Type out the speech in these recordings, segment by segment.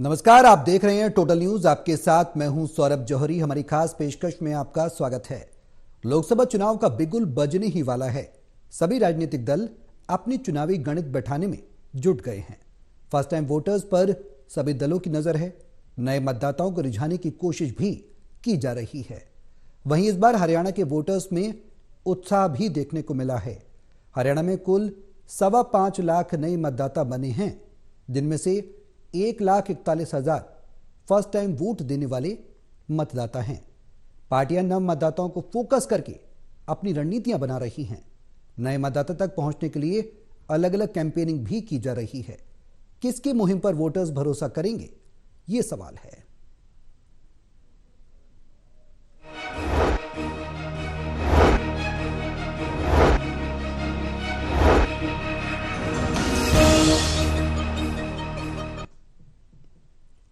नमस्कार, आप देख रहे हैं टोटल न्यूज। आपके साथ मैं हूं सौरभ जौहरी। हमारी खास पेशकश में आपका स्वागत है। लोकसभा चुनाव का बिगुल बजने ही वाला है। सभी राजनीतिक दल अपनी चुनावी गणित बैठाने में जुट गए हैं। फर्स्ट टाइम वोटर्स पर सभी दलों की नजर है। नए मतदाताओं को रिझाने की कोशिश भी की जा रही है। वहीं इस बार हरियाणा के वोटर्स में उत्साह भी देखने को मिला है। हरियाणा में कुल 5.25 लाख नए मतदाता बने हैं, जिनमें से 1,41,000 फर्स्ट टाइम वोट देने वाले मतदाता हैं। पार्टियां नव मतदाताओं को फोकस करके अपनी रणनीतियां बना रही हैं। नए मतदाता तक पहुंचने के लिए अलग अलग कैंपेनिंग भी की जा रही है। किसकी मुहिम पर वोटर्स भरोसा करेंगे, ये सवाल है।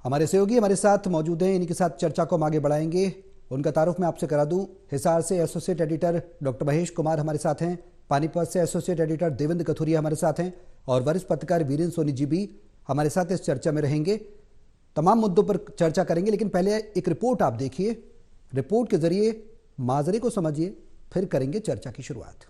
हमारे सहयोगी हमारे साथ मौजूद हैं, इनके साथ चर्चा को हम आगे बढ़ाएंगे। उनका तारुफ मैं आपसे करा दूं। हिसार से associate editor doctor Mahesh Kumar हमारे साथ हैं, पानीपत से एसोसिएट एडिटर देवेंद्र कथुरिया हमारे साथ हैं और वरिष्ठ पत्रकार वीरेंद्र सोनी जी भी हमारे साथ इस चर्चा में रहेंगे। तमाम मुद्दों पर चर्चा करेंगे, लेकिन पहले एक रिपोर्ट आप देखिए। रिपोर्ट के जरिए माजरे को समझिए, फिर करेंगे चर्चा की शुरुआत।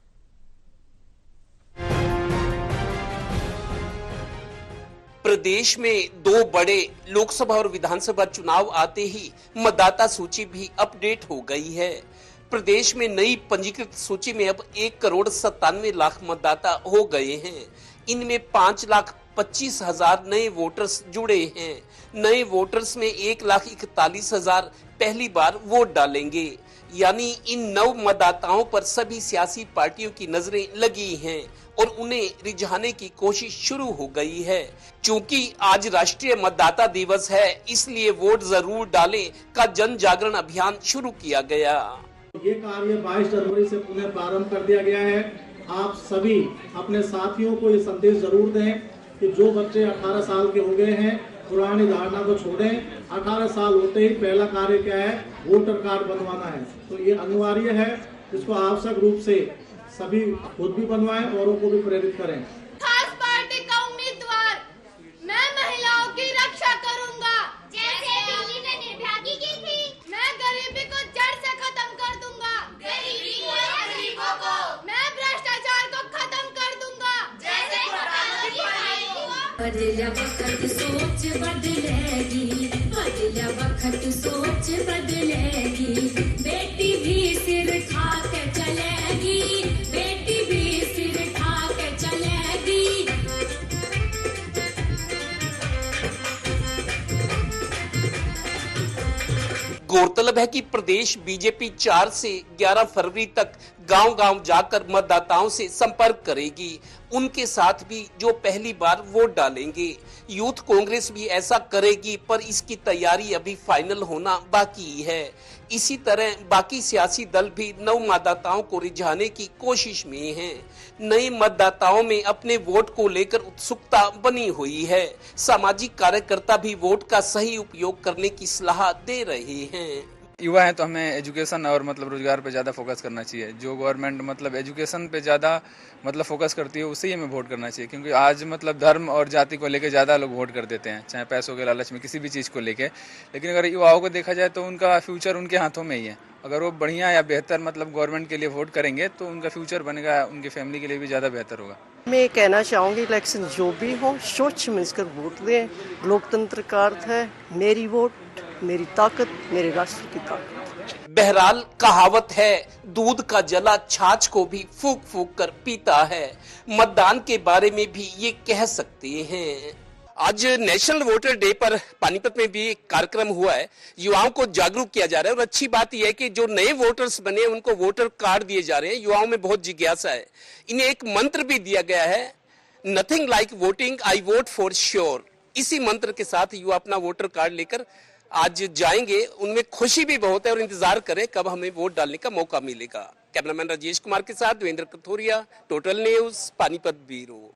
प्रदेश में दो बड़े लोकसभा और विधानसभा चुनाव आते ही मतदाता सूची भी अपडेट हो गई है। प्रदेश में नई पंजीकृत सूची में अब 1,97,00,000 मतदाता हो गए हैं। इनमें 5,25,000 नए वोटर्स जुड़े हैं। नए वोटर्स में 1,41,000 पहली बार वोट डालेंगे। यानी इन नव मतदाताओं पर सभी सियासी पार्टियों की नजरें लगी हैं और उन्हें रिझाने की कोशिश शुरू हो गई है। क्योंकि आज राष्ट्रीय मतदाता दिवस है, इसलिए वोट जरूर डालें का जन जागरण अभियान शुरू किया गया। ये कार्य 22 जनवरी से पुनः प्रारंभ कर दिया गया है। आप सभी अपने साथियों को ये संदेश जरूर दें कि जो बच्चे 18 साल के हो गए हैं, पुरानी धारणा को छोड़ें। 18 साल होते ही पहला कार्य क्या है, वोटर कार्ड बनवाना है। तो ये अनिवार्य है, इसको आवश्यक रूप से सभी खुद भी बनवाएं, औरों को भी प्रेरित करें। खास पार्टी का उम्मीदवार मैं महिलाओं की रक्षा करूंगा, जैसे दिल्ली ने निर्भया की थी। मैं गरीबी को जड़ से खत्म कर दूंगा, गरीबी और गरीबों को। मैं भ्रष्टाचार को खत्म कर दूंगा, जैसे बदला वक्त सोच बदलेगी, बदला वक्त सोच बदलेगी। बेटी भी सिर खा के चलेगी, बेटी भी सिर खा के चलेगी। गौरतलब है कि प्रदेश बीजेपी 4 से 11 फरवरी तक गांव-गांव जाकर मतदाताओं से संपर्क करेगी। उनके साथ भी जो पहली बार वोट डालेंगे। यूथ कांग्रेस भी ऐसा करेगी, पर इसकी तैयारी अभी फाइनल होना बाकी है। इसी तरह बाकी सियासी दल भी नव मतदाताओं को रिझाने की कोशिश में हैं। नए मतदाताओं में अपने वोट को लेकर उत्सुकता बनी हुई है। सामाजिक कार्यकर्ता भी वोट का सही उपयोग करने की सलाह दे रहे हैं। युवा है तो हमें एजुकेशन और रोजगार पे ज़्यादा फोकस करना चाहिए। जो गवर्नमेंट एजुकेशन पे ज़्यादा फोकस करती है, उसी हमें वोट करना चाहिए। क्योंकि आज धर्म और जाति को लेके ज़्यादा लोग वोट कर देते हैं, चाहे पैसों के लालच में, किसी भी चीज़ को लेके। लेकिन अगर युवाओं को देखा जाए तो उनका फ्यूचर उनके हाथों में ही है। अगर वो बढ़िया या बेहतर गवर्नमेंट के लिए वोट करेंगे तो उनका फ्यूचर बनेगा, उनकी फैमिली के लिए भी ज़्यादा बेहतर होगा। मैं कहना चाहूँगी, इलेक्शन जो भी हो सोच समझ कर वोट दें। लोकतंत्र का अर्थ है मेरी वोट मेरी ताकत, मेरे राष्ट्र की ताकत। बहरहाल कहावत है, दूध का जला छाछ को भी फूंक फूंक कर पीता है। मतदान के बारे में भी ये कह सकते हैं। आज नेशनल वोटर डे पर पानीपत में भी एक कार्यक्रम हुआ है। युवाओं को जागरूक किया जा रहा है और अच्छी बात यह है कि जो नए वोटर्स बने उनको वोटर कार्ड दिए जा रहे हैं। युवाओं में बहुत जिज्ञासा है। इन्हें एक मंत्र भी दिया गया है, nothing like voting, I vote for sure. इसी मंत्र के साथ युवा अपना वोटर कार्ड लेकर आज जाएंगे। उनमें खुशी भी बहुत है और इंतजार करें कब हमें वोट डालने का मौका मिलेगा। कैमरामैन राजेश कुमार के साथ Devendra Kathoria, total news, Panipat bureau.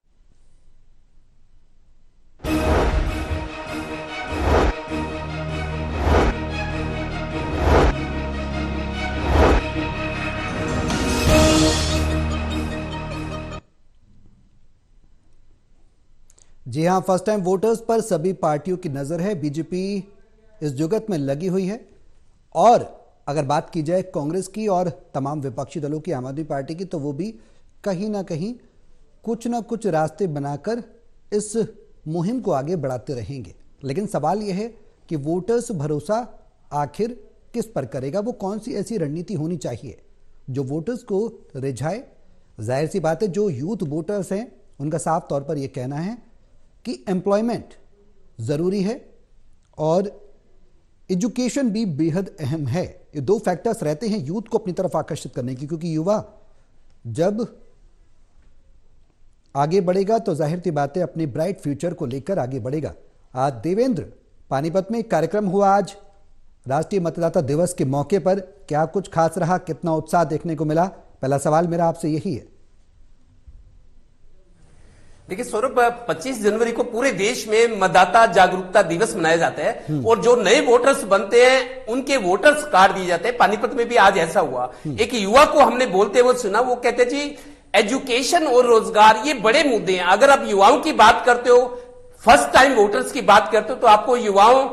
जी हां, फर्स्ट टाइम वोटर्स पर सभी पार्टियों की नजर है। बीजेपी इस जुगत में लगी हुई है और अगर बात की जाए कांग्रेस की और तमाम विपक्षी दलों की, आम आदमी पार्टी की, तो वो भी कहीं ना कहीं कुछ ना कुछ रास्ते बनाकर इस मुहिम को आगे बढ़ाते रहेंगे। लेकिन सवाल यह है कि वोटर्स भरोसा आखिर किस पर करेगा? वो कौन सी ऐसी रणनीति होनी चाहिए जो वोटर्स को रिझाए? जाहिर सी बात है, जो यूथ वोटर्स हैं उनका साफ तौर पर यह कहना है कि एम्प्लॉयमेंट ज़रूरी है और एजुकेशन भी बेहद अहम है। ये दो फैक्टर्स रहते हैं यूथ को अपनी तरफ आकर्षित करने की, क्योंकि युवा जब आगे बढ़ेगा तो जाहिर सी बात है अपने ब्राइट फ्यूचर को लेकर आगे बढ़ेगा। आज देवेंद्र, पानीपत में एक कार्यक्रम हुआ आज राष्ट्रीय मतदाता दिवस के मौके पर, क्या कुछ खास रहा? कितना उत्साह देखने को मिला? पहला सवाल मेरा आपसे यही है। देखिए सौरभ, 25 जनवरी को पूरे देश में मतदाता जागरूकता दिवस मनाया जाता है और जो नए वोटर्स बनते हैं उनके वोटर्स कार्ड दिए जाते हैं। पानीपत में भी आज ऐसा हुआ। एक युवा को हमने बोलते हुए सुना, वो कहते जी एजुकेशन और रोजगार ये बड़े मुद्दे हैं। अगर आप युवाओं की बात करते हो, फर्स्ट टाइम वोटर्स की बात करते हो, तो आपको युवाओं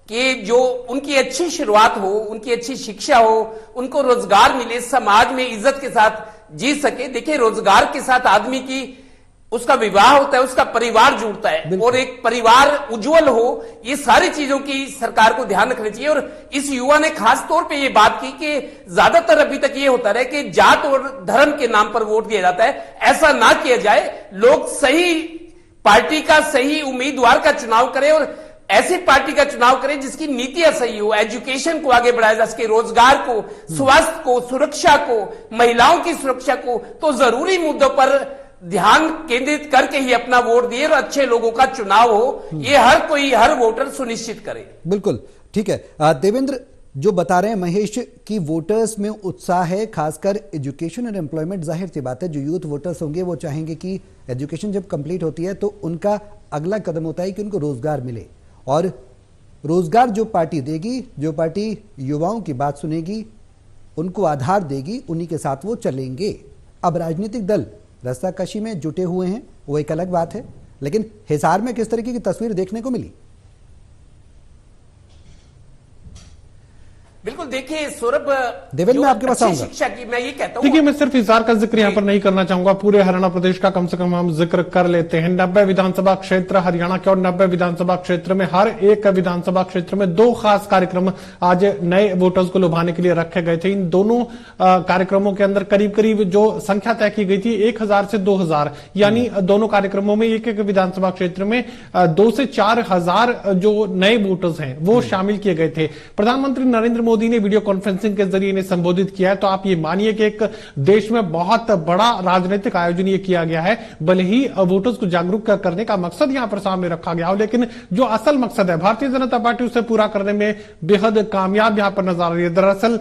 के जो उनकी अच्छी शुरुआत हो, उनकी अच्छी शिक्षा हो, उनको रोजगार मिले, समाज में इज्जत के साथ जी सके। देखिए, रोजगार के साथ आदमी की उसका विवाह होता है, उसका परिवार जुड़ता है और एक परिवार उज्जवल हो, ये सारी चीजों की सरकार को ध्यान रखना चाहिए। और इस युवा ने खास तौर पे ये बात की कि ज्यादातर अभी तक ये होता रहा कि जात और धर्म के नाम पर वोट दिया जाता है। ऐसा ना किया जाए, लोग सही पार्टी का, सही उम्मीदवार का चुनाव करें और ऐसी पार्टी का चुनाव करें जिसकी नीतियां सही हो, एजुकेशन को आगे बढ़ाया जा सके, रोजगार को, स्वास्थ्य को, सुरक्षा को, महिलाओं की सुरक्षा को। तो जरूरी मुद्दों पर ध्यान केंद्रित करके ही अपना वोट दिए और अच्छे लोगों का चुनाव हो, ये हर वोटर सुनिश्चित करे। बिल्कुल ठीक है। देवेंद्र, जो बता रहे हैं महेश कि वोटर्स में उत्साह है, खासकर एजुकेशन और एम्प्लॉयमेंट। जाहिर सी बात है, जो यूथ वोटर्स होंगे वो चाहेंगे कि एजुकेशन जब कंप्लीट होती है तो उनका अगला कदम होता है कि उनको रोजगार मिले, और रोजगार जो पार्टी देगी, जो पार्टी युवाओं की बात सुनेगी, उनको आधार देगी, उन्हीं के साथ वो चलेंगे। अब राजनीतिक दल रस्साकशी में जुटे हुए हैं, वो एक अलग बात है, लेकिन हिसार में किस तरीके की तस्वीर देखने को मिली? बिल्कुल, देखिए सौरभ, देवेंद्र मैं आपके पास आऊंगा। शिक्षा की मैं ये कहता हूं, देखिए मैं सिर्फ हिसार का जिक्र यहाँ पर नहीं करना चाहूंगा, पूरे हरियाणा प्रदेश का कम से कम हम जिक्र कर लेते हैं। 90 विधानसभा क्षेत्र हरियाणा के और 90 विधानसभा क्षेत्र में हर एक विधानसभा क्षेत्र में 2 खास कार्यक्रम आज नए वोटर्स को लुभाने के लिए रखे गए थे। इन दोनों कार्यक्रमों के अंदर करीब करीब जो संख्या तय की गई थी 1000 से 2000, यानी दोनों कार्यक्रमों में एक विधानसभा क्षेत्र में 2 से 4000 जो नए वोटर्स हैं वो शामिल किए गए थे। प्रधानमंत्री नरेंद्र मोदी ने वीडियो कॉन्फ्रेंसिंग के जरिए इन्हें संबोधित किया है। तो आप ये मानिए कि एक देश में बहुत बड़ा राजनीतिक आयोजन ये किया गया है। भले ही वोटर्स को जागरूक करने का मकसद यहां पर सामने रखा गया हो, लेकिन जो असल मकसद है भारतीय जनता पार्टी उसे पूरा करने में बेहद कामयाब यहां पर नजर आ रही है। दरअसल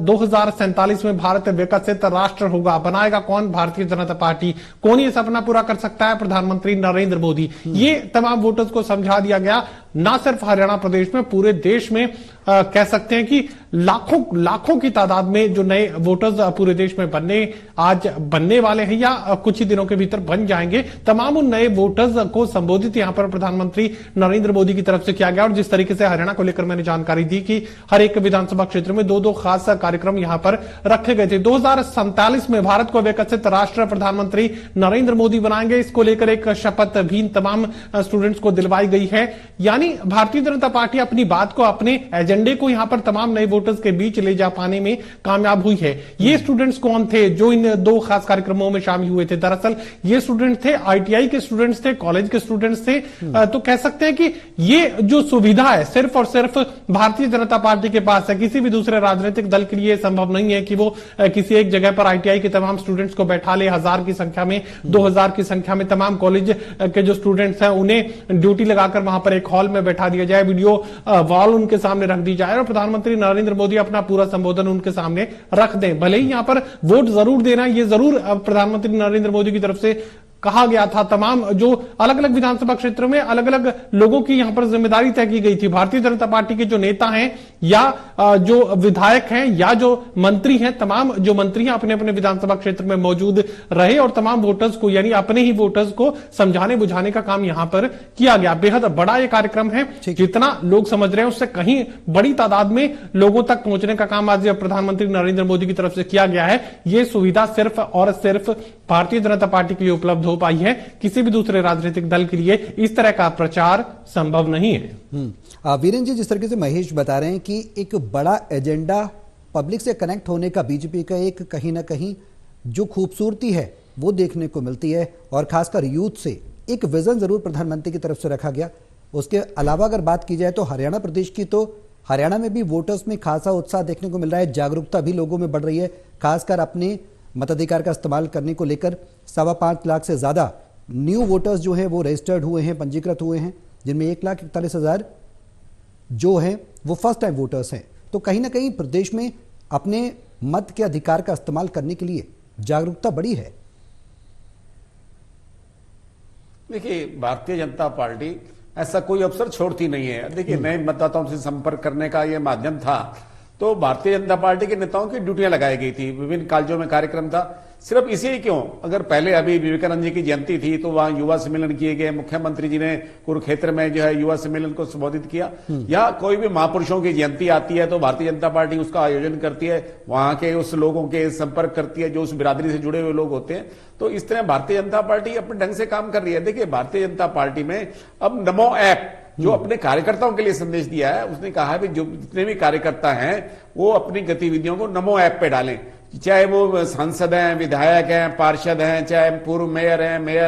2047 में भारत विकसित राष्ट्र होगा, बनाएगा कौन? भारतीय जनता पार्टी। कौन ये सपना पूरा कर सकता है? प्रधानमंत्री नरेंद्र मोदी। ये तमाम वोटर्स को समझा दिया गया, ना सिर्फ हरियाणा प्रदेश में, पूरे देश में कह सकते हैं कि लाखों की तादाद में जो नए वोटर्स पूरे देश में बनने वाले हैं या कुछ ही दिनों के भीतर बन जाएंगे। तमाम उन नए वोटर्स को संबोधित यहां पर प्रधानमंत्री नरेंद्र मोदी की तरफ से किया गया। और जिस तरीके से हरियाणा को लेकर मैंने जानकारी दी कि हर एक विधानसभा क्षेत्र में 2-2 खास कार्यक्रम यहां पर रखे गए थे। 2047 में भारत को विकसित राष्ट्र प्रधानमंत्री नरेंद्र मोदी बनाएंगे, इसको लेकर एक शपथ भी तमाम स्टूडेंट्स को दिलवाई गई है। यानी भारतीय जनता पार्टी अपनी बात को, अपने एजेंडे को यहां पर तमाम नए वोटर्स के बीच ले जा पाने में कामयाब हुई है। ये स्टूडेंट्स कौन थे जो इन 2 खास कार्यक्रमों में शामिल हुए थे? दरअसल ये स्टूडेंट थे, आईटीआई के स्टूडेंट्स थे, कॉलेज के स्टूडेंट्स थे। तो कह सकते हैं कि ये जो सुविधा है सिर्फ और सिर्फ भारतीय जनता पार्टी के पास है। किसी भी दूसरे राजनीतिक दल के लिए संभव नहीं है कि वो किसी एक जगह पर आईटीआई के तमाम स्टूडेंट्स को बैठा ले, 1000 की संख्या में, 2000 की संख्या में तमाम कॉलेज के जो स्टूडेंट्स हैं उन्हें ड्यूटी लगाकर वहां पर एक हॉल में बैठा दिया जाए, वीडियो वॉल उनके सामने रख दी जाए और प्रधानमंत्री नरेंद्र मोदी अपना पूरा संबोधन उनके सामने रख दें। भले ही यहां पर वोट जरूर देना, ये जरूर प्रधानमंत्री नरेंद्र मोदी की तरफ से कहा गया था। तमाम जो अलग अलग विधानसभा क्षेत्रों में अलग अलग लोगों की यहां पर जिम्मेदारी तय की गई थी। भारतीय जनता पार्टी के जो नेता हैं या जो विधायक हैं या जो मंत्री हैं, तमाम जो मंत्री हैं अपने अपने विधानसभा क्षेत्र में मौजूद रहे और तमाम वोटर्स को यानी अपने ही वोटर्स को समझाने बुझाने का काम यहां पर किया गया। बेहद बड़ा यह कार्यक्रम है, जितना लोग समझ रहे हैं उससे कहीं बड़ी तादाद में लोगों तक पहुंचने का काम आज प्रधानमंत्री नरेंद्र मोदी की तरफ से किया गया है। यह सुविधा सिर्फ और सिर्फ भारतीय जनता पार्टी के लिए उपलब्ध हो पाई है, किसी भी दूसरे राजनीतिक दल के लिए इस तरह का प्रचार संभव नहीं है। वीरेंद्र जी, जिस तरीके से महेश बता रहे हैं कि एक बड़ा एजेंडा पब्लिक से कनेक्ट होने का बीजेपी का एक कहीं ना कहीं जो खूबसूरती है वो देखने को मिलती है, और खासकर यूथ से एक विजन जरूर प्रधानमंत्री की तरफ से रखा गया। उसके अलावा अगर बात की जाए तो हरियाणा प्रदेश की, तो हरियाणा में भी वोटर्स में खासा उत्साह देखने को मिल रहा है, जागरूकता भी लोगों में बढ़ रही है, खासकर अपने मताधिकार का इस्तेमाल करने को लेकर। 5.25 लाख से ज्यादा न्यू वोटर्स जो है वो रजिस्टर्ड हुए हैं, पंजीकृत हुए हैं, जिनमें 1,41,000 जो है वो फर्स्ट टाइम वोटर्स हैं। तो कहीं ना कहीं प्रदेश में अपने मत के अधिकार का इस्तेमाल करने के लिए जागरूकता बढ़ी है। देखिए, भारतीय जनता पार्टी ऐसा कोई अवसर छोड़ती नहीं है। देखिए, नए मतदाताओं से संपर्क करने का ये माध्यम था, तो भारतीय जनता पार्टी के नेताओं की ड्यूटियां लगाई गई थी, विभिन्न कॉलेजों में कार्यक्रम था। सिर्फ इसी क्यों, अगर पहले अभी विवेकानंद जी की जयंती थी तो वहां युवा सम्मेलन किए गए, मुख्यमंत्री जी ने कुरुक्षेत्र में जो है युवा सम्मेलन को संबोधित किया, या कोई भी महापुरुषों की जयंती आती है तो भारतीय जनता पार्टी उसका आयोजन करती है, वहां के उस लोगों के संपर्क करती है जो उस बिरादरी से जुड़े हुए लोग होते हैं। तो इस तरह भारतीय जनता पार्टी अपने ढंग से काम कर रही है। देखिए, भारतीय जनता पार्टी में अब नमो ऐप जो अपने कार्यकर्ताओं के लिए संदेश दिया है, उसने कहा है कि जो जितने भी कार्यकर्ता हैं वो अपनी गतिविधियों को नमो ऐप पे डालें, चाहे वो सांसद हैं, विधायक हैं, पार्षद हैं, चाहे पूर्व मेयर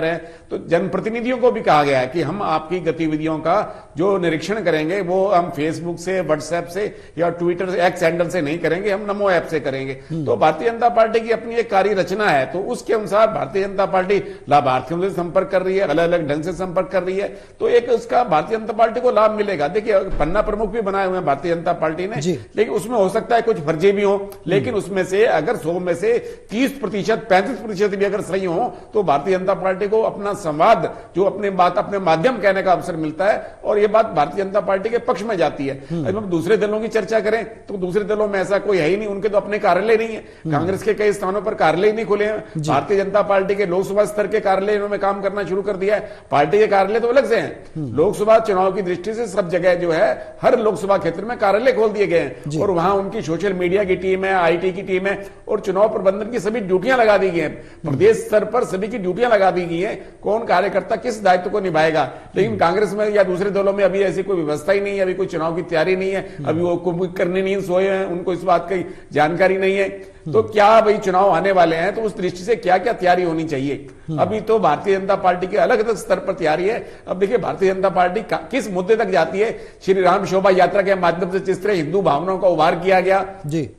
हैं, तो जनप्रतिनिधियों को भी कहा गया है कि हम आपकी गतिविधियों का जो निरीक्षण करेंगे वो हम फेसबुक से, व्हाट्सएप से या ट्विटर से, एक्स हैंडल से नहीं करेंगे, हम नमो ऐप से करेंगे। तो भारतीय जनता पार्टी की अपनी एक कार्य रचना है, तो उसके अनुसार भारतीय जनता पार्टी लाभार्थियों से संपर्क कर रही है, अलग अलग ढंग से संपर्क कर रही है, तो एक उसका भारतीय जनता पार्टी को लाभ मिलेगा। देखिए, पन्ना प्रमुख भी बनाए हुए हैं भारतीय जनता पार्टी ने, लेकिन उसमें हो सकता है कुछ फर्जी भी हो, लेकिन उसमें से अगर 100 में से 30%, 35% भी अगर सही हो तो भारतीय जनता पार्टी को अपना संवाद, जो अपने बात अपने माध्यम कहने का अवसर मिलता है, और यह बात भारतीय जनता पार्टी के पक्ष में जाती है। अब हम दूसरे दलों की चर्चा करें तो दूसरे दलों में ऐसा कोई है ही नहीं, उनके तो अपने कार्यालय नहीं है। कांग्रेस के कई स्थानों पर कार्यालय नहीं खुले हैं, भारतीय जनता पार्टी के लोकसभा स्तर के कार्यालय इन्होंने काम करना शुरू कर दिया है। पार्टी के कार्यालय तो अलग से हैं, लोकसभा चुनाव की दृष्टि से सब जगह जो है हर लोकसभा क्षेत्र में कार्यालय खोल दिए गए हैं, और वहां उनकी सोशल मीडिया की टीम है, IT की टीम है, और चुनाव प्रबंधन की सभी ड्यूटियां लगा दी गई हैं। प्रदेश स्तर पर सभी की ड्यूटियां लगा दी गई हैं, कौन कार्यकर्ता किस दायित्व को निभाएगा। लेकिन कांग्रेस में या दूसरे दलों में अभी ऐसी कोई व्यवस्था ही नहीं है, अभी कोई चुनाव की तैयारी नहीं है, अभी वो करने नहीं सोए हैं, उनको इस बात की जानकारी नहीं है। तो क्या भाई चुनाव आने वाले हैं, तो उस दृष्टि से क्या क्या तैयारी होनी चाहिए। अभी तो भारतीय जनता पार्टी के अलग अलग स्तर पर तैयारी है। अब देखिए, भारतीय जनता पार्टी किस मुद्दे तक जाती है। श्री राम शोभा यात्रा के माध्यम से जिस तरह हिंदू भावनाओं का उभार किया गया जी,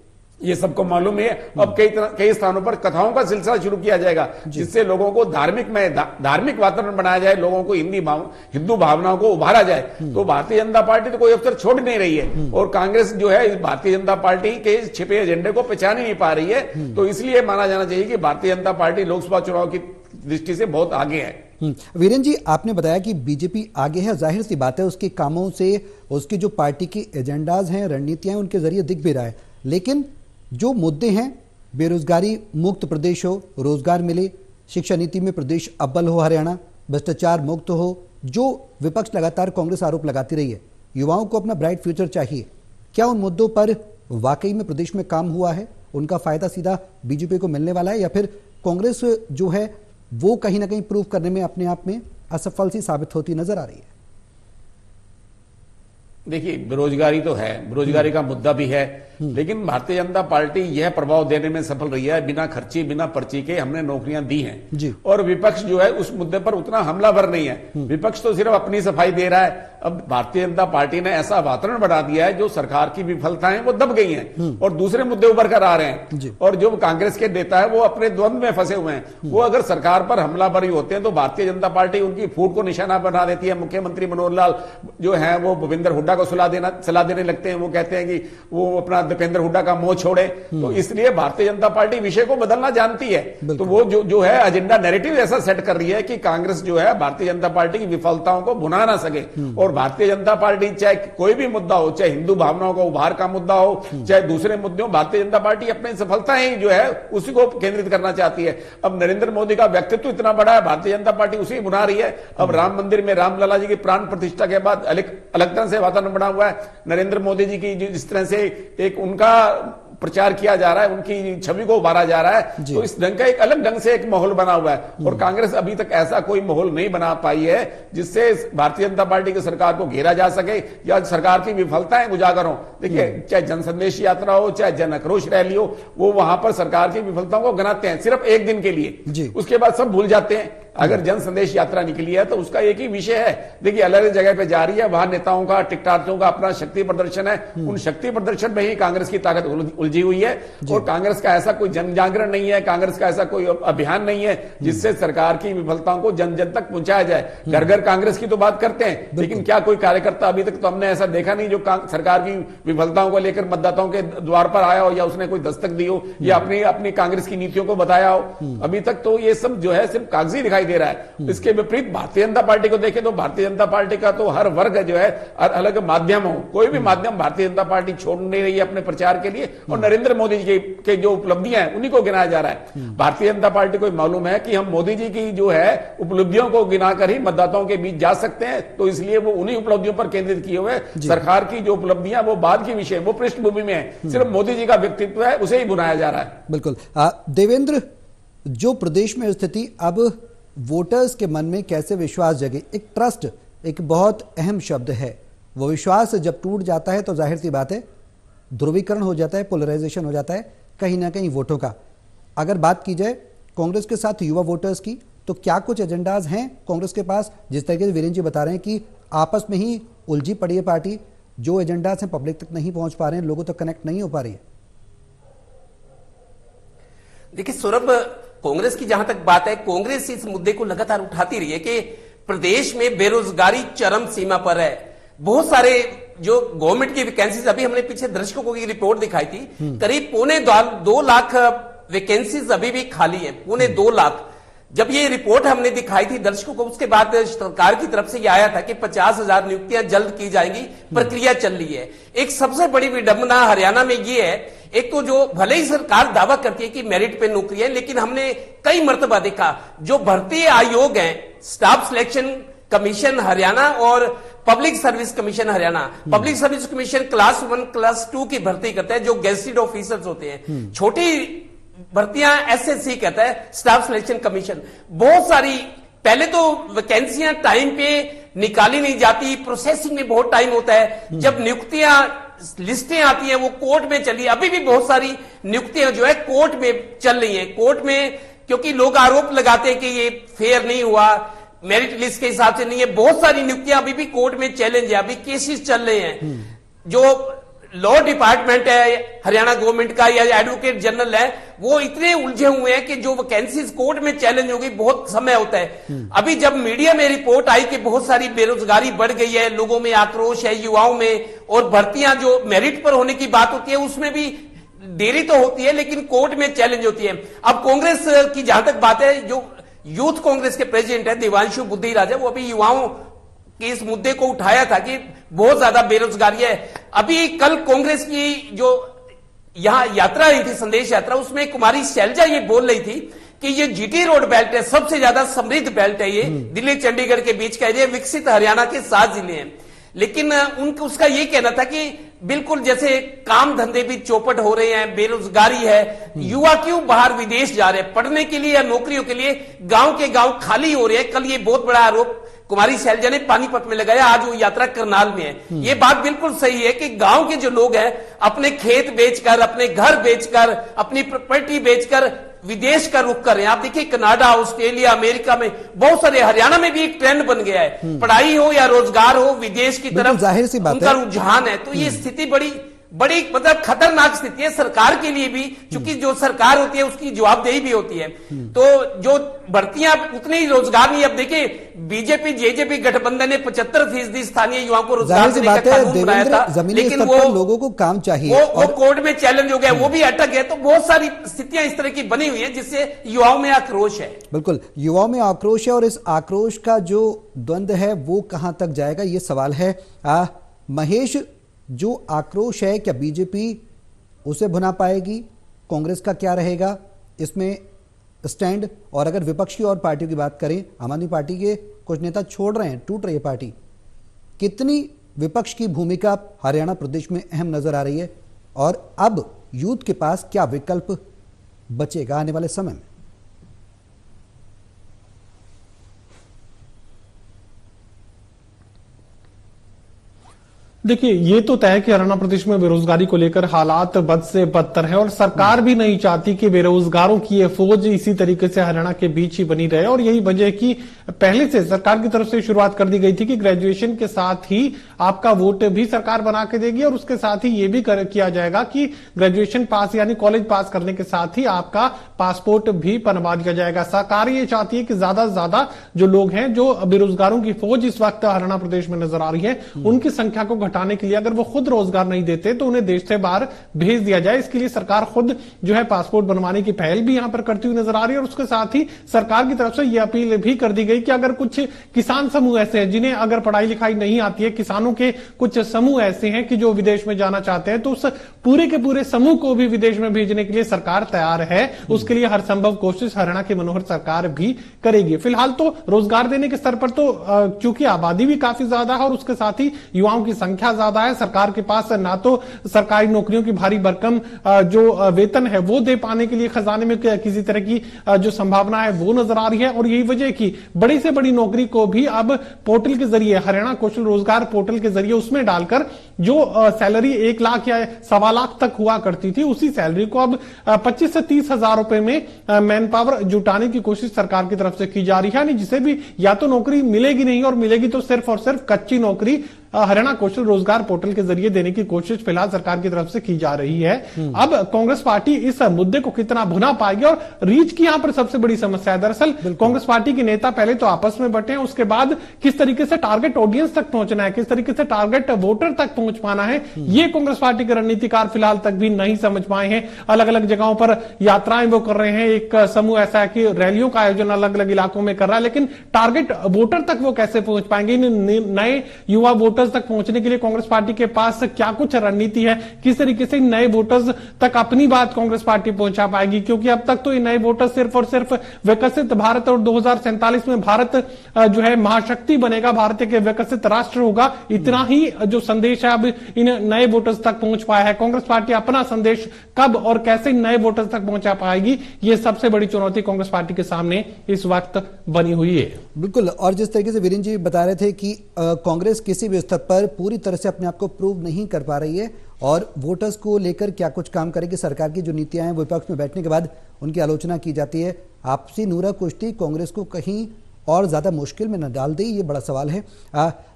ये सबको मालूम है। अब कई स्थानों पर कथाओं का सिलसिला शुरू किया जाएगा, जिससे लोगों को धार्मिक वातावरण बनाया जाए, लोगों को हिंदू भावनाओं को उभारा जाए। तो भारतीय जनता पार्टी तो कोई अवसर छोड़ नहीं रही है, और कांग्रेस जो है भारतीय जनता पार्टी के छिपे एजेंडे को पहचान ही नहीं पा रही है। तो इसलिए माना जाना चाहिए कि भारतीय जनता पार्टी लोकसभा चुनाव की दृष्टि से बहुत आगे है। वीरेंद्र जी, आपने बताया कि बीजेपी आगे है, जाहिर सी बात है, उसके कामों से, उसके जो पार्टी के एजेंडाज हैं, रणनीतियां, उनके जरिए दिख भी रहा है। लेकिन जो मुद्दे हैं, बेरोजगारी मुक्त प्रदेश हो, रोजगार मिले, शिक्षा नीति में प्रदेश अव्वल हो हरियाणा, भ्रष्टाचार मुक्त हो, जो विपक्ष लगातार कांग्रेस आरोप लगाती रही है, युवाओं को अपना ब्राइट फ्यूचर चाहिए, क्या उन मुद्दों पर वाकई में प्रदेश में काम हुआ है? उनका फायदा सीधा बीजेपी को मिलने वाला है, या फिर कांग्रेस जो है वो कहीं ना कहीं प्रूव करने में अपने आप में असफल सी साबित होती नजर आ रही है? देखिए, बेरोजगारी तो है, बेरोजगारी का मुद्दा भी है, लेकिन भारतीय जनता पार्टी यह प्रभाव देने में सफल रही है, बिना खर्ची बिना पर्ची के हमने नौकरियां दी हैं। और विपक्ष जो है उस मुद्दे पर उतना हमलावर नहीं है, विपक्ष तो सिर्फ अपनी सफाई दे रहा है। अब भारतीय जनता पार्टी ने ऐसा वातावरण बना दिया है, जो सरकार की विफलताएं वो दब गई हैं, और दूसरे मुद्दे उभर कर आ रहे हैं। और जो कांग्रेस के नेता है वो अपने द्वंद्व में फंसे हुए हैं, वो अगर सरकार पर हमलावरी होते हैं तो भारतीय जनता पार्टी उनकी फूट को निशाना बना देती है। मुख्यमंत्री मनोहर लाल जो है वो भूपेंद्र हुड्डा को सलाह देने लगते हैं, वो कहते हैं कि वो अपना दीपेंद्र हुड्डा का मोह छोड़े। तो इसलिए भारतीय जनता पार्टी विषय को बदलना जानती है। तो वो जो है एजेंडा नैरेटिव ऐसा सेट कर रही है कि कांग्रेस जो है भारतीय जनता पार्टी की विफलताओं को भुना ना सके। और भारतीय जनता पार्टी चाहे कोई भी मुद्दा हो, चाहे हिंदू भावनाओं का उभार का मुद्दा हो, चाहे दूसरे मुद्दे हो, भारतीय जनता पार्टी अपनी सफलताएं जो है उसी को केंद्रित करना चाहती है। अब नरेंद्र मोदी का व्यक्तित्व इतना बड़ा है, भारतीय जनता पार्टी उसी बुना रही है। अब राम मंदिर में रामलला जी की प्राण प्रतिष्ठा के बाद अलग तरह से वातावरण बना हुआ है। नरेंद्र मोदी जी की जिस तरह से एक उनका प्रचार किया जा रहा है, उनकी छवि को उभारा जा रहा है, तो इस ढंग का एक अलग ढंग से एक माहौल बना हुआ है। और कांग्रेस अभी तक ऐसा कोई माहौल नहीं बना पाई है जिससे भारतीय जनता पार्टी की सरकार को घेरा जा सके या सरकार की विफलताएं उजागर हो। देखिए, चाहे जनसंदेश यात्रा हो, चाहे जन आक्रोश रैली हो, वो वहां पर सरकार की विफलताओं को गिनाते हैं सिर्फ एक दिन के लिए, उसके बाद सब भूल जाते हैं। अगर जन संदेश यात्रा निकली है तो उसका एक ही विषय है। देखिए, अलग अलग जगह पे जा रही है, वहां नेताओं का, टिकटॉकर्स का अपना शक्ति प्रदर्शन है। उन शक्ति प्रदर्शन में ही कांग्रेस की ताकत उलझी हुई है। और कांग्रेस का ऐसा कोई जन जागरण नहीं है, कांग्रेस का ऐसा कोई अभियान नहीं है जिससे सरकार की विफलताओं को जन जन तक पहुंचाया जाए। घर घर कांग्रेस की तो बात करते हैं, लेकिन क्या कोई कार्यकर्ता अभी तक तो हमने ऐसा देखा नहीं जो सरकार की विफलताओं को लेकर मतदाताओं के द्वार पर आया हो या उसने कोई दस्तक दी हो या अपनी कांग्रेस की नीतियों को बताया हो। अभी तक तो ये सब जो है सिर्फ कागजी दिखाई दे रहा है। इसके विपरीत भारतीय जनता पार्टी को देखें तो भारतीय जनता पार्टी का तो हर वर्ग जो है अलग माध्यम हो, कोई भी माध्यम भारतीय जनता पार्टी छोड़ नहीं रही है अपने प्रचार के लिए। और नरेंद्र मोदी जी के जो उपलब्धियां हैं उन्हीं को गिनाया जा रहा है। भारतीय जनता पार्टी को मालूम है कि हम मोदी जी की जो है उपलब्धियों को गिनाकर ही मतदाताओं के बीच जा सकते हैं, तो इसलिए वो उन्हीं उपलब्धियों पर केंद्रित किए हुए। सरकार की जो उपलब्धियां वो बाद की विषय, वो पृष्ठभूमि में है, सिर्फ मोदी जी का व्यक्तित्व है, उसे ही बुनाया जा रहा है। बिल्कुल। देवेंद्र, जो प्रदेश में स्थिति अब वोटर्स के मन में कैसे विश्वास जगे, एक ट्रस्ट एक बहुत अहम शब्द है। वो विश्वास जब टूट जाता है तो जाहिर सी बात है ध्रुवीकरण हो जाता है, पोलराइजेशन हो जाता है कहीं ना कहीं वोटों का। अगर बात की जाए कांग्रेस के साथ युवा वोटर्स की, तो क्या कुछ एजेंडाज हैं कांग्रेस के पास? जिस तरीके से वीरेंद्र जी बता रहे हैं कि आपस में ही उलझी पड़ी है पार्टी, जो एजेंडाज हैं पब्लिक तक नहीं पहुंच पा रहे हैं, लोगों तक कनेक्ट नहीं हो पा रही है। देखिए सौरभ, कांग्रेस की जहां तक बात है, कांग्रेस इस मुद्दे को लगातार उठाती रही है कि प्रदेश में बेरोजगारी चरम सीमा पर है। बहुत सारे जो गवर्नमेंट की वैकेंसीज, अभी हमने पीछे दर्शकों की रिपोर्ट दिखाई थी, करीब 2.25 लाख वैकेंसीज अभी भी खाली है, 2.25 लाख। जब ये रिपोर्ट हमने दिखाई थी दर्शकों को, उसके बाद सरकार की तरफ से ये आया था कि 50,000 नियुक्तियां जल्द की जाएंगी, प्रक्रिया चल रही है। एक सबसे बड़ी विडंबना हरियाणा में ये है, एक तो जो भले ही सरकार दावा करती है कि मेरिट पे नौकरी है, लेकिन हमने कई मर्तबा देखा जो भर्ती आयोग है, स्टाफ सिलेक्शन कमीशन हरियाणा और public service commission Haryana, public service commission class 1 class 2 की भर्ती करता है, जो गेजेटेड ऑफिसर्स होते हैं। छोटी भर्तियां एसएससी कहता है, स्टाफ सिलेक्शन कमीशन। बहुत सारी पहले तो वैकेंसियां टाइम पे निकाली नहीं जाती, प्रोसेसिंग में बहुत टाइम होता है। जब नियुक्तियां लिस्टें आती हैं वो कोर्ट में चली, अभी भी बहुत सारी नियुक्तियां जो है कोर्ट में चल रही हैं। कोर्ट में क्योंकि लोग आरोप लगाते हैं कि ये फेयर नहीं हुआ, मेरिट लिस्ट के हिसाब से नहीं है, बहुत सारी नियुक्तियां अभी भी कोर्ट में चैलेंज है, अभी केसेस चल रहे हैं। जो लॉ डिपार्टमेंट है हरियाणा गवर्नमेंट का या एडवोकेट जनरल है, वो इतने उलझे हुए हैं कि जो वैकेंसीज कोर्ट में चैलेंज होगी बहुत समय होता है। अभी जब मीडिया में रिपोर्ट आई कि बहुत सारी बेरोजगारी बढ़ गई है, लोगों में आक्रोश है, युवाओं में, और भर्तियां जो मेरिट पर होने की बात होती है उसमें भी देरी तो होती है, लेकिन कोर्ट में चैलेंज होती है। अब कांग्रेस की जहां तक बात है, जो यूथ कांग्रेस के प्रेसिडेंट है देवांशु बुद्धि राजा, वो अभी युवाओं कि इस मुद्दे को उठाया था कि बहुत ज्यादा बेरोजगारी है। अभी कल कांग्रेस की जो यहां यात्रा हुई थी, संदेश यात्रा, उसमें कुमारी शैलजा ये बोल रही थी कि ये जीटी रोड बेल्ट है, सबसे ज्यादा समृद्ध बेल्ट है ये, दिल्ली चंडीगढ़ के बीच का एरिया, विकसित हरियाणा के 7 जिले हैं। लेकिन उसका ये कहना था कि बिल्कुल जैसे काम धंधे भी चौपट हो रहे हैं, बेरोजगारी है, युवा क्यों बाहर विदेश जा रहे हैं पढ़ने के लिए या नौकरियों के लिए, गांव के गांव खाली हो रहे हैं। कल ये बहुत बड़ा आरोप कुमारी शैलजा ने पानीपत में लगाया, आज वो यात्रा करनाल में है। ये बात बिल्कुल सही है कि गांव के जो लोग हैं अपने खेत बेचकर, अपने घर बेचकर, अपनी प्रॉपर्टी बेचकर विदेश का रुख कर रहे हैं। आप देखिए कनाडा, ऑस्ट्रेलिया, अमेरिका में बहुत सारे, हरियाणा में भी एक ट्रेंड बन गया है, पढ़ाई हो या रोजगार हो, विदेश की तरफ जाहिर सी बात उनका रुझान है। तो ये स्थिति बड़ी बड़ी मतलब खतरनाक स्थिति है सरकार के लिए भी, क्योंकि जो सरकार होती है उसकी जवाबदेही भी होती है। तो जो भर्तियां उतने ही रोजगार नहीं। अब देखिए बीजेपी जेजेपी गठबंधन ने 75% स्थानीय युवाओं को रोजगार देने का कानून बनाया था, लेकिन वो लोगों को काम चाहिए वो कोर्ट में चैलेंज हो गया, वो भी अटक गया। तो बहुत सारी स्थितियां इस तरह की बनी हुई है जिससे युवाओं में आक्रोश है। बिल्कुल, युवाओं में आक्रोश है और इस आक्रोश का जो द्वंद्व है वो कहां तक जाएगा ये सवाल है। महेश, जो आक्रोश है क्या बीजेपी उसे भुना पाएगी? कांग्रेस का क्या रहेगा इसमें स्टैंड? और अगर विपक्षी और पार्टियों की बात करें, आम आदमी पार्टी के कुछ नेता छोड़ रहे हैं, टूट रही है पार्टी, कितनी विपक्ष की भूमिका हरियाणा प्रदेश में अहम नजर आ रही है और अब यूथ के पास क्या विकल्प बचेगा आने वाले समय में? देखिए, ये तो तय है कि हरियाणा प्रदेश में बेरोजगारी को लेकर हालात बद से बदतर है और सरकार भी नहीं चाहती कि बेरोजगारों की ये फौज इसी तरीके से हरियाणा के बीच ही बनी रहे। और यही वजह है कि पहले से सरकार की तरफ से शुरुआत कर दी गई थी कि ग्रेजुएशन के साथ ही आपका वोट भी सरकार बना के देगी और उसके साथ ही ये भी किया जाएगा कि ग्रेजुएशन पास यानी कॉलेज पास करने के साथ ही आपका पासपोर्ट भी बनवा दिया जाएगा। सरकार ये चाहती है कि ज्यादा से ज्यादा जो लोग हैं, जो बेरोजगारों की फौज इस वक्त हरियाणा प्रदेश में नजर आ रही है, उनकी संख्या को घटाने के लिए अगर वो खुद रोजगार नहीं देते तो उन्हें देश से बाहर भेज दिया जाए। इसके लिए सरकार खुद जो है पासपोर्ट बनवाने की पहल भी यहां पर करती हुई नजर आ रही है और उसके साथ ही सरकार की तरफ से यह अपील भी कर दी गई कि अगर कुछ किसान समूह ऐसे हैं जिन्हें अगर पढ़ाई लिखाई नहीं आती है, किसानों के कुछ समूह ऐसे हैं कि जो विदेश में जाना चाहते हैं, तो उस पूरे के पूरे समूह को भी विदेश में भेजने के लिए सरकार तैयार है। उसके लिए हर संभव कोशिश हरियाणा की मनोहर सरकार भी करेगी। फिलहाल तो रोजगार देने के स्तर पर तो चूंकि आबादी भी काफी ज्यादा है और उसके साथ ही युवाओं की संख्या ज्यादा है, सरकार के पास ना तो सरकारी नौकरियों की भारी भरकम जो वेतन है वो दे पाने के लिए खजाने में किसी तरह की जो संभावना है वो नजर आ रही है। और यही वजह की बड़ी से बड़ी नौकरी को भी अब पोर्टल के जरिए, हरियाणा कौशल रोजगार पोर्टल के जरिए उसमें डालकर जो सैलरी 1 लाख या 1.25 लाख तक हुआ करती थी, उसी सैलरी को अब 25 से 30 हजार रुपए में मैन पावर जुटाने की कोशिश सरकार की तरफ से की जा रही है। यानी जिसे भी या तो नौकरी मिलेगी नहीं और मिलेगी तो सिर्फ और सिर्फ कच्ची नौकरी हरियाणा कौशल रोजगार पोर्टल के जरिए देने की कोशिश फिलहाल सरकार की तरफ से की जा रही है। अब कांग्रेस पार्टी इस मुद्दे को कितना भुना पाएगी और रीच की यहां पर सबसे बड़ी समस्या है। दरअसल कांग्रेस पार्टी के नेता पहले तो आपस में बटे हैं, उसके बाद किस तरीके से टारगेट ऑडियंस तक पहुंचना है, किस तरीके से टारगेट वोटर तक पहुंच पाना है, ये कांग्रेस पार्टी के रणनीतिकार फिलहाल तक भी नहीं समझ पाए हैं। अलग अलग जगहों पर यात्राएं वो कर रहे हैं, एक समूह ऐसा है कि रैलियों का आयोजन अलग अलग इलाकों में कर रहा है, लेकिन टारगेट वोटर तक वो कैसे पहुंच पाएंगे? नए युवा वोटर्स तक पहुंचने के लिए कांग्रेस पार्टी के पास क्या कुछ रणनीति है, किस तरीके से नए वोटर्स तक अपनी बात कांग्रेस पार्टी पहुंचा पाएगी? क्योंकि अब तक तो ये नए वोटर्स सिर्फ और सिर्फ विकसित भारत और 2047 में भारत जो है महाशक्ति बनेगा, भारत के विकसित राष्ट्र होगा, इतना ही जो संदेश है अब इन नए वोटर्स तक पहुंच पाया है। कांग्रेस पार्टी अपना संदेश कब और कैसे नए वोटर्स तक पहुंचा पाएगी, ये सबसे बड़ी चुनौती कांग्रेस पार्टी के सामने इस वक्त बनी हुई है। बिल्कुल, और जिस तरीके से वीरेंद्र जी बता रहे थे कि कांग्रेस किसी भी स्तर पर पूरी तरह से अपने आप को प्रूव नहीं कर पा रही है और वोटर्स को लेकर क्या कुछ काम करेगी, सरकार की जो नीतियां हैं विपक्ष में बैठने के बाद उनकी आलोचना की जाती है। आपसी नूरा कुश्ती कांग्रेस को कहीं और ज्यादा मुश्किल में न डाल दे, ये बड़ा सवाल है।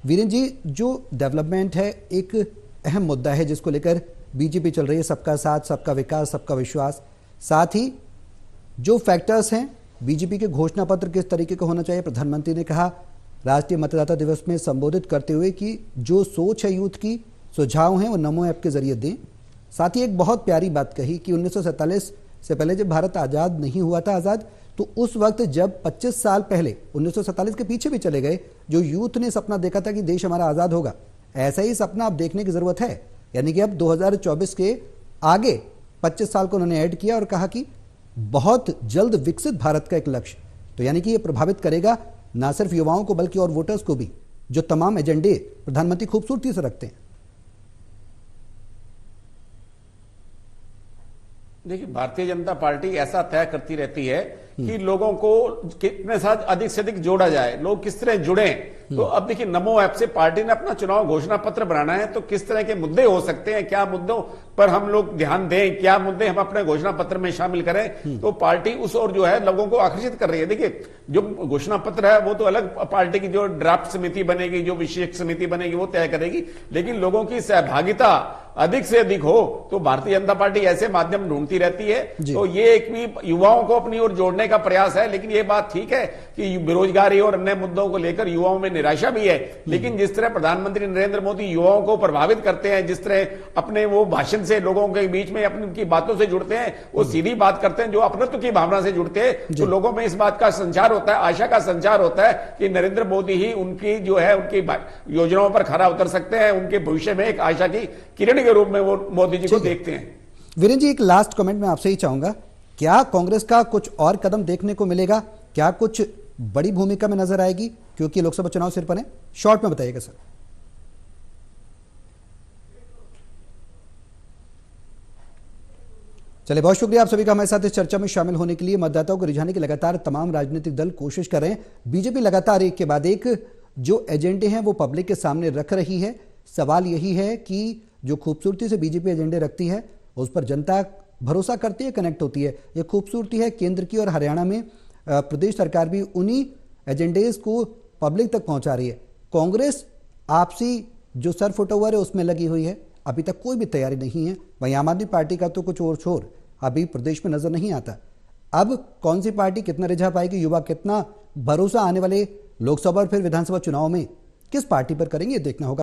वीरेंद्र जी, जो डेवलपमेंट है एक अहम मुद्दा है जिसको लेकर बीजेपी चल रही है, सबका साथ, सबका विकास, सबका विश्वास। साथ ही जो फैक्टर्स हैं, बीजेपी के घोषणा पत्र किस तरीके का होना चाहिए? प्रधानमंत्री ने कहा राष्ट्रीय मतदाता दिवस में संबोधित करते हुए कि जो सोच है यूथ की, सुझाव हैं वो नमो ऐप के जरिए दें। साथ ही एक बहुत प्यारी बात कही कि 1947 से पहले जब भारत आज़ाद नहीं हुआ था, आज़ाद तो उस वक्त जब 25 साल पहले 1947 के पीछे भी चले गए, जो यूथ ने सपना देखा था कि देश हमारा आज़ाद होगा, ऐसा ही सपना अब देखने की ज़रूरत है। यानी कि अब 2024 के आगे 25 साल को उन्होंने ऐड किया और कहा कि बहुत जल्द विकसित भारत का एक लक्ष्य। तो यानी कि ये प्रभावित करेगा ना सिर्फ युवाओं को बल्कि और वोटर्स को भी, जो तमाम एजेंडे प्रधानमंत्री खूबसूरती से रखते हैं। देखिए, भारतीय जनता पार्टी ऐसा तय करती रहती है कि लोगों को कितने साथ अधिक से अधिक जोड़ा जाए, लोग किस तरह जुड़े, तो अब देखिए नमो ऐप से पार्टी ने अपना चुनाव घोषणा पत्र बनाना है, तो किस तरह के मुद्दे हो सकते हैं, क्या मुद्दों पर हम लोग ध्यान दें, क्या मुद्दे हम अपने घोषणा पत्र में शामिल करें, तो पार्टी उस और जो है लोगों को आकर्षित कर रही है। देखिए जो घोषणा पत्र है वो तो अलग पार्टी की जो ड्राफ्ट समिति बनेगी, जो विशेष समिति बनेगी वो तय करेगी, लेकिन लोगों की सहभागिता अधिक से अधिक हो तो भारतीय जनता पार्टी ऐसे माध्यम ढूंढती रहती है। तो ये एक भी युवाओं को अपनी ओर जोड़ने का प्रयास है। लेकिन ये बात ठीक है कि बेरोजगारी और अन्य मुद्दों को लेकर युवाओं में निराशा भी है, लेकिन जिस तरह प्रधानमंत्री नरेंद्र मोदी युवाओं को प्रभावित करते हैं, जिस तरह अपने वो भाषण से लोगों के बीच में अपनी उनकी बातों से जुड़ते हैं, वो सीधी बात करते हैं, जो अपनत्व की भावना से जुड़ते हैं, तो लोगों में इस बात का संचार होता है, आशा का संचार होता है कि नरेंद्र मोदी ही उनकी जो है उनकी योजनाओं पर खरा उतर सकते हैं, उनके भविष्य में एक आशा की किरण के रूप में वो मोदी जी को देखते हैं। वीरेंद्र जी, एक लास्ट कमेंट मैं आपसे ही चाहूंगा, क्या कांग्रेस का कुछ और कदम देखने को मिलेगा, क्या कुछ बड़ी भूमिका में नजर आएगी, क्योंकि लोकसभा चुनाव सिर पर है? शॉर्ट में बताइएगा सर। चलिए, बहुत शुक्रिया आप सभी का हमारे साथ इस चर्चा में शामिल होने के लिए। मतदाताओं को रिझाने की लगातार तमाम राजनीतिक दल कोशिश कर रहे हैं। बीजेपी लगातार एक के बाद एक जो एजेंडे हैं वो पब्लिक के सामने रख रही है। सवाल यही है कि जो खूबसूरती से बीजेपी एजेंडे रखती है उस पर जनता भरोसा करती है, कनेक्ट होती है। ये खूबसूरती है केंद्र की, और हरियाणा में प्रदेश सरकार भी उन्हीं एजेंडेज को पब्लिक तक पहुंचा रही है। कांग्रेस आपसी जो सर फुट ओवर है उसमें लगी हुई है, अभी तक कोई भी तैयारी नहीं है। वहीं आम आदमी पार्टी का तो कुछ और छोर अभी प्रदेश में नजर नहीं आता। अब कौन सी पार्टी कितना रिझा पाएगी, युवा कितना भरोसा आने वाले लोकसभा और फिर विधानसभा चुनाव में किस पार्टी पर करेंगे, देखना होगा।